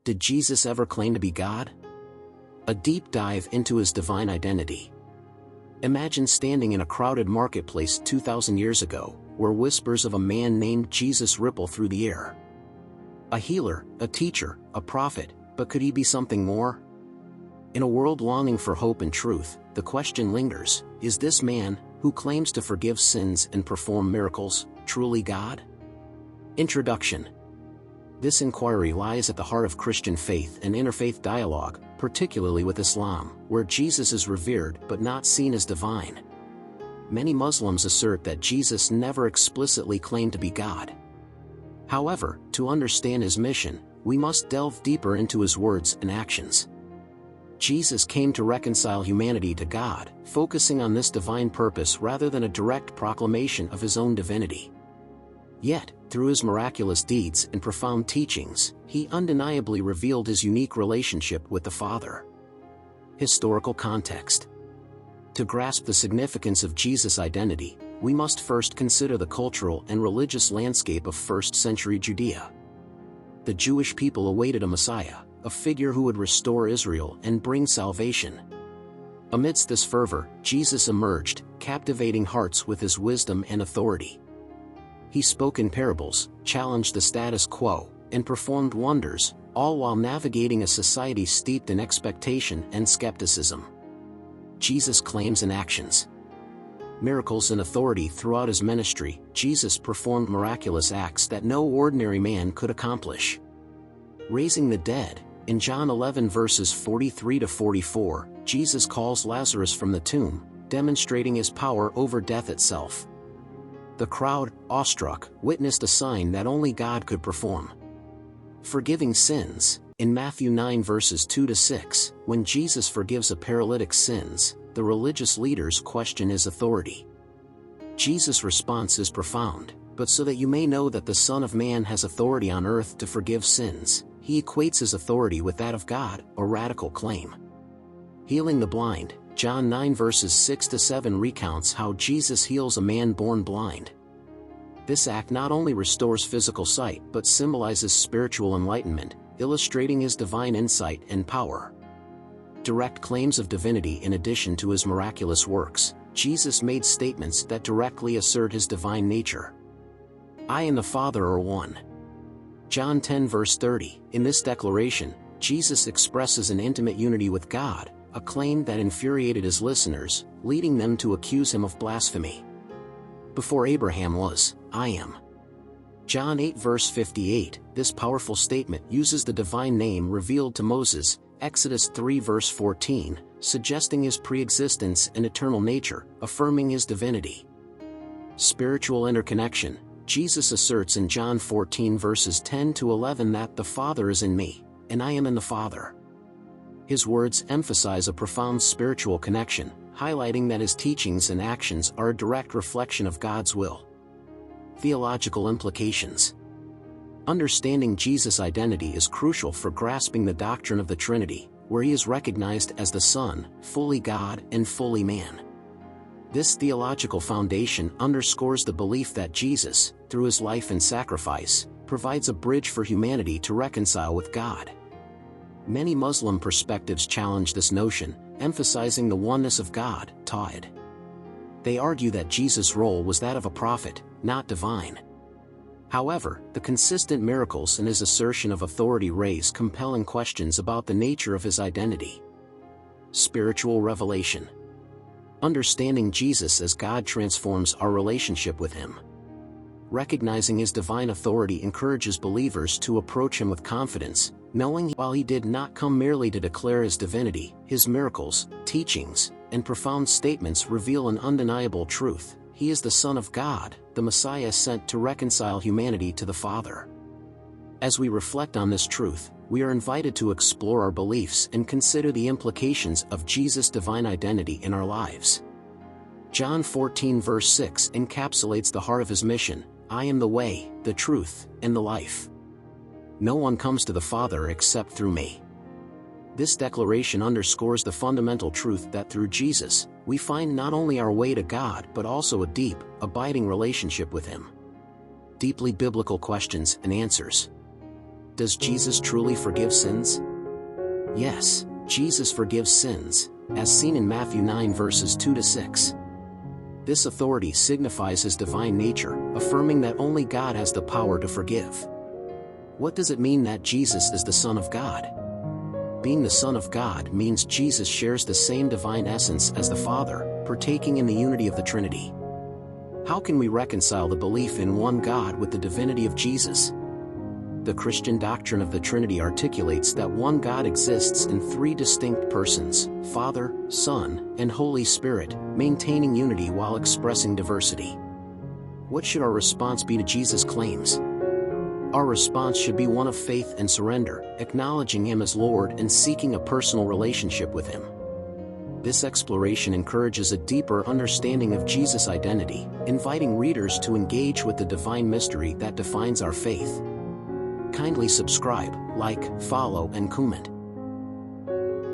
Did Jesus ever claim to be God? A deep dive into his divine identity. Imagine standing in a crowded marketplace 2,000 years ago, where whispers of a man named Jesus ripple through the air. A healer, a teacher, a prophet, but could he be something more? In a world longing for hope and truth, the question lingers, is this man, who claims to forgive sins and perform miracles, truly God? Introduction. This inquiry lies at the heart of Christian faith and interfaith dialogue, particularly with Islam, where Jesus is revered but not seen as divine. Many Muslims assert that Jesus never explicitly claimed to be God. However, to understand his mission, we must delve deeper into his words and actions. Jesus came to reconcile humanity to God, focusing on this divine purpose rather than a direct proclamation of his own divinity. Yet, through his miraculous deeds and profound teachings, he undeniably revealed his unique relationship with the Father. Historical context. To grasp the significance of Jesus' identity, we must first consider the cultural and religious landscape of first-century Judea. The Jewish people awaited a Messiah, a figure who would restore Israel and bring salvation. Amidst this fervor, Jesus emerged, captivating hearts with his wisdom and authority. He spoke in parables, challenged the status quo, and performed wonders, all while navigating a society steeped in expectation and skepticism. Jesus' claims and actions. Miracles and authority. Throughout his ministry, Jesus performed miraculous acts that no ordinary man could accomplish. Raising the dead. In John 11 verses 43-44, Jesus calls Lazarus from the tomb, demonstrating his power over death itself. The crowd, awestruck, witnessed a sign that only God could perform. Forgiving sins. In Matthew 9 verses 2-6, when Jesus forgives a paralytic's sins, the religious leaders question his authority. Jesus' response is profound, but so that you may know that the Son of Man has authority on earth to forgive sins, he equates his authority with that of God, a radical claim. Healing the blind. John 9 verses 6-7 recounts how Jesus heals a man born blind. This act not only restores physical sight but symbolizes spiritual enlightenment, illustrating his divine insight and power. Direct claims of divinity. In addition to his miraculous works, Jesus made statements that directly assert his divine nature. I and the Father are one. John 10 verse 30. In this declaration, Jesus expresses an intimate unity with God, a claim that infuriated his listeners, leading them to accuse him of blasphemy. Before Abraham was, I am. John 8 verse 58, this powerful statement uses the divine name revealed to Moses, Exodus 3 verse 14, suggesting his pre-existence and eternal nature, affirming his divinity. Spiritual interconnection. Jesus asserts in John 14 verses 10-11 that the Father is in me, and I am in the Father. His words emphasize a profound spiritual connection, highlighting that his teachings and actions are a direct reflection of God's will. Theological implications. Understanding Jesus' identity is crucial for grasping the doctrine of the Trinity, where he is recognized as the Son, fully God and fully man. This theological foundation underscores the belief that Jesus, through his life and sacrifice, provides a bridge for humanity to reconcile with God. Many Muslim perspectives challenge this notion, emphasizing the oneness of God, Tawhid. They argue that Jesus' role was that of a prophet, not divine. However, the consistent miracles and his assertion of authority raise compelling questions about the nature of his identity. Spiritual revelation. Understanding Jesus as God transforms our relationship with him. Recognizing his divine authority encourages believers to approach him with confidence, knowing while he did not come merely to declare his divinity, his miracles, teachings, and profound statements reveal an undeniable truth: he is the Son of God, the Messiah sent to reconcile humanity to the Father. As we reflect on this truth, we are invited to explore our beliefs and consider the implications of Jesus' divine identity in our lives. John 14 verse 6 encapsulates the heart of his mission: I am the way, the truth, and the life. No one comes to the Father except through me. This declaration underscores the fundamental truth that through Jesus, we find not only our way to God but also a deep, abiding relationship with him. Deeply biblical questions and answers. Does Jesus truly forgive sins? Yes, Jesus forgives sins, as seen in Matthew 9 verses 2-6. This authority signifies his divine nature, affirming that only God has the power to forgive. What does it mean that Jesus is the Son of God? Being the Son of God means Jesus shares the same divine essence as the Father, partaking in the unity of the Trinity. How can we reconcile the belief in one God with the divinity of Jesus? The Christian doctrine of the Trinity articulates that one God exists in three distinct persons, Father, Son, and Holy Spirit, maintaining unity while expressing diversity. What should our response be to Jesus' claims? Our response should be one of faith and surrender, acknowledging Him as Lord and seeking a personal relationship with Him. This exploration encourages a deeper understanding of Jesus' identity, inviting readers to engage with the divine mystery that defines our faith. Kindly subscribe, like, follow, and comment.